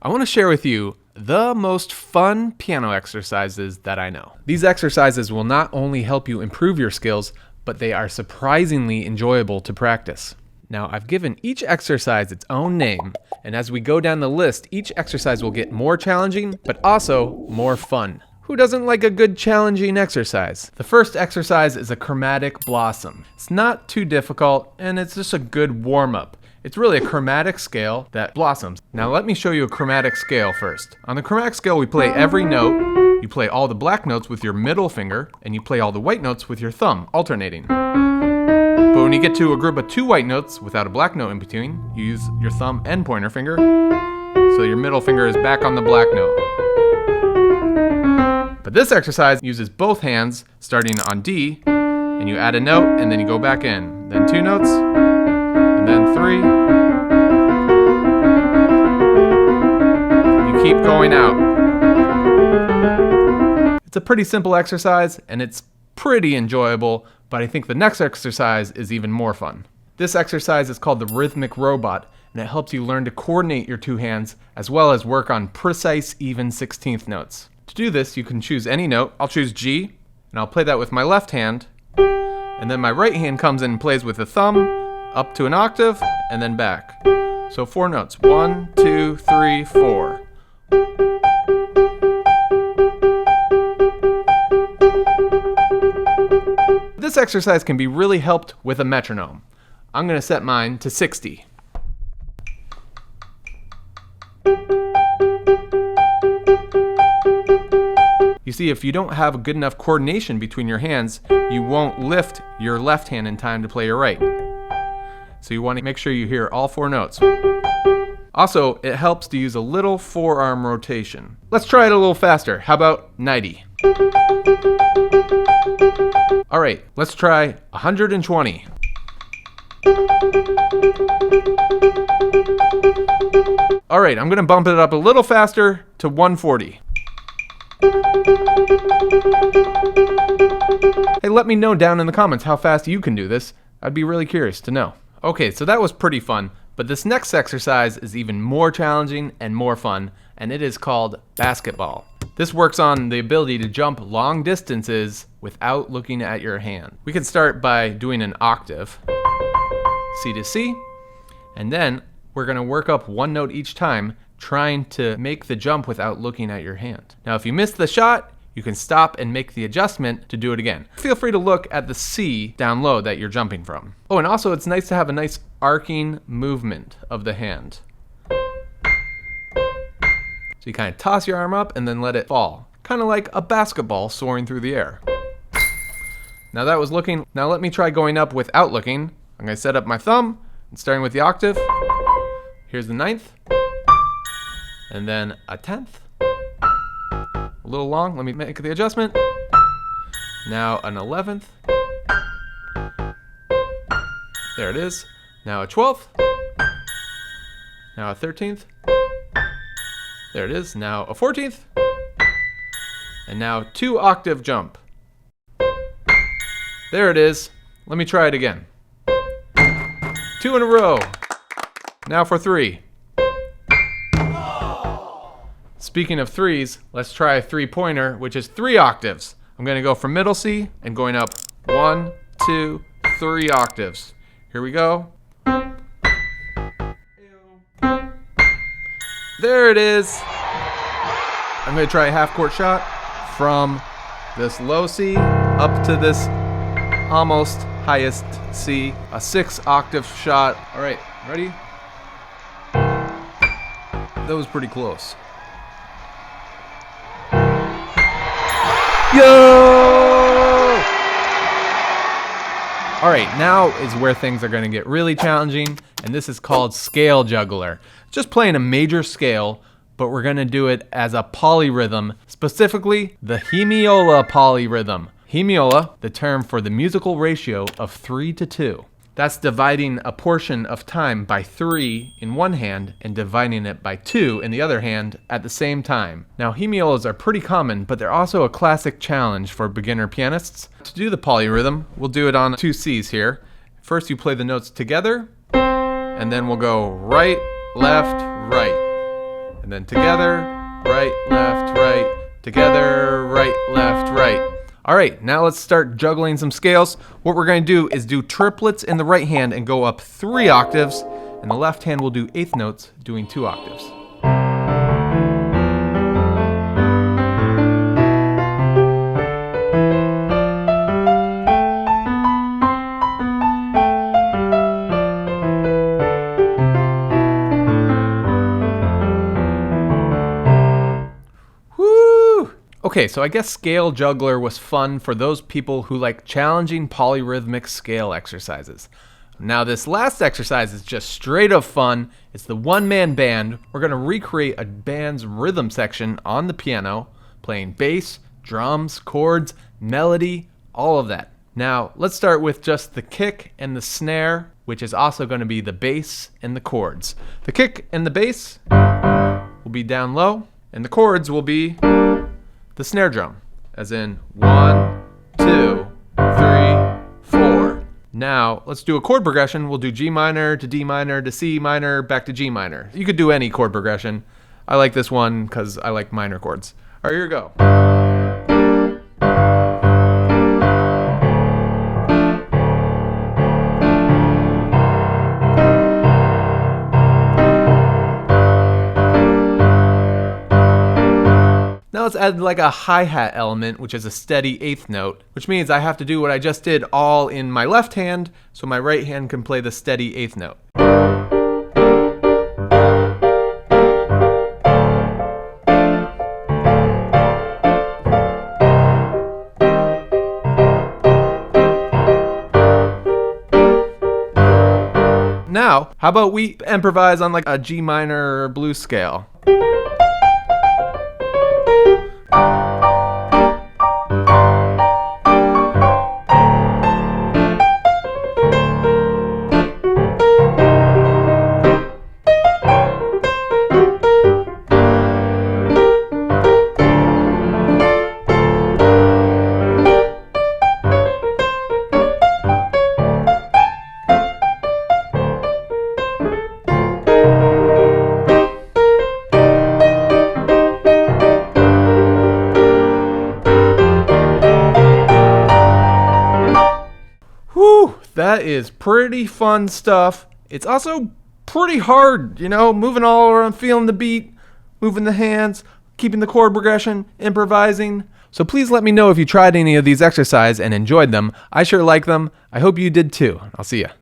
I want to share with you the most fun piano exercises that I know. These exercises will not only help you improve your skills, but they are surprisingly enjoyable to practice. Now, I've given each exercise its own name, and as we go down the list, each exercise will get more challenging, but also more fun. Who doesn't like a good challenging exercise? The first exercise is a chromatic blossom. It's not too difficult, and it's just a good warm-up. It's really a chromatic scale that blossoms. Now let me show you a chromatic scale first. On the chromatic scale, we play every note. You play all the black notes with your middle finger, and you play all the white notes with your thumb, alternating. But when you get to a group of 2 white notes without a black note in between, you use your thumb and pointer finger, so your middle finger is back on the black note. But this exercise uses both hands, starting on D, and you add a note, and then you go back in. Then 2 notes, and then 3. You keep going out. It's a pretty simple exercise, and it's pretty enjoyable, but I think the next exercise is even more fun. This exercise is called the Rhythmic robot, and it helps you learn to coordinate your 2 hands, as well as work on precise, even 16th notes. To do this, you can choose any note. I'll choose G, and I'll play that with my left hand, and then my right hand comes in and plays with the thumb, up to an octave, and then back. So 4 notes, 1, 2, 3, 4. This exercise can be really helped with a metronome. I'm going to set mine to 60. You see, if you don't have a good enough coordination between your hands, you won't lift your left hand in time to play your right. So you want to make sure you hear all 4 notes. Also, it helps to use a little forearm rotation. Let's try it a little faster. How about 90? All right, let's try 120. All right, I'm going to bump it up a little faster to 140. Hey, let me know down in the comments how fast you can do this. I'd be really curious to know. Okay, so that was pretty fun, but this next exercise is even more challenging and more fun, and it is called basketball. This works on the ability to jump long distances without looking at your hand. We can start by doing an octave, C to C, and then we're going to work up 1 note each time, trying to make the jump without looking at your hand. Now, if you miss the shot, you can stop and make the adjustment to do it again. Feel free to look at the C down low that you're jumping from. Oh, and also it's nice to have a nice arcing movement of the hand. So you kind of toss your arm up and then let it fall. Kind of like a basketball soaring through the air. Now that was looking. Now let me try going up without looking. I'm going to set up my thumb and starting with the octave. Here's the 9th. And then a 10th. A little long, let me make the adjustment. Now an 11th. There it is. Now a 12th. Now a 13th. There it is. Now a 14th. And now 2 octave jump. There it is. Let me try it again. 2 in a row. Now for 3. Speaking of 3s, let's try a 3-pointer, which is 3 octaves. I'm going to go from middle C and going up 1, 2, 3 octaves. Here we go. There it is. I'm going to try a half-court shot from this low C up to this almost highest C, a 6-octave shot. All right, ready? That was pretty close. Yo! All right, now is where things are going to get really challenging, and this is called scale juggler. Just playing a major scale, but we're going to do it as a polyrhythm, specifically the hemiola polyrhythm. Hemiola, the term for the musical ratio of 3 to 2. That's dividing a portion of time by 3 in one hand and dividing it by 2 in the other hand at the same time. Now, hemiolas are pretty common, but they're also a classic challenge for beginner pianists. To do the polyrhythm, we'll do it on 2 C's here. First, you play the notes together, and then we'll go right, left, right. and then together, right, left, right, together, right, left, right. All right, now let's start juggling some scales. What we're going to do is do triplets in the right hand and go up 3 octaves, and the left hand will do eighth notes, doing 2 octaves. Okay, so I guess Scale Juggler was fun for those people who like challenging polyrhythmic scale exercises. Now this last exercise is just straight up fun. It's the one-man band. We're going to recreate a band's rhythm section on the piano, playing bass, drums, chords, melody, all of that. Now let's start with just the kick and the snare, which is also going to be the bass and the chords. The kick and the bass will be down low, and the chords will be the snare drum, as in 1, 2, 3, 4. Now, let's do a chord progression. We'll do G minor to D minor to C minor, back to G minor. You could do any chord progression. I like this one because I like minor chords. All right, here we go. Now let's add like a hi-hat element, which is a steady eighth note, which means I have to do what I just did all in my left hand, so my right hand can play the steady eighth note. Now, how about we improvise on like a G minor blues scale? That is pretty fun stuff. It's also pretty hard, you know, moving all around, feeling the beat, moving the hands, keeping the chord progression, improvising. So please let me know if you tried any of these exercises and enjoyed them. I sure like them. I hope you did too. I'll see ya.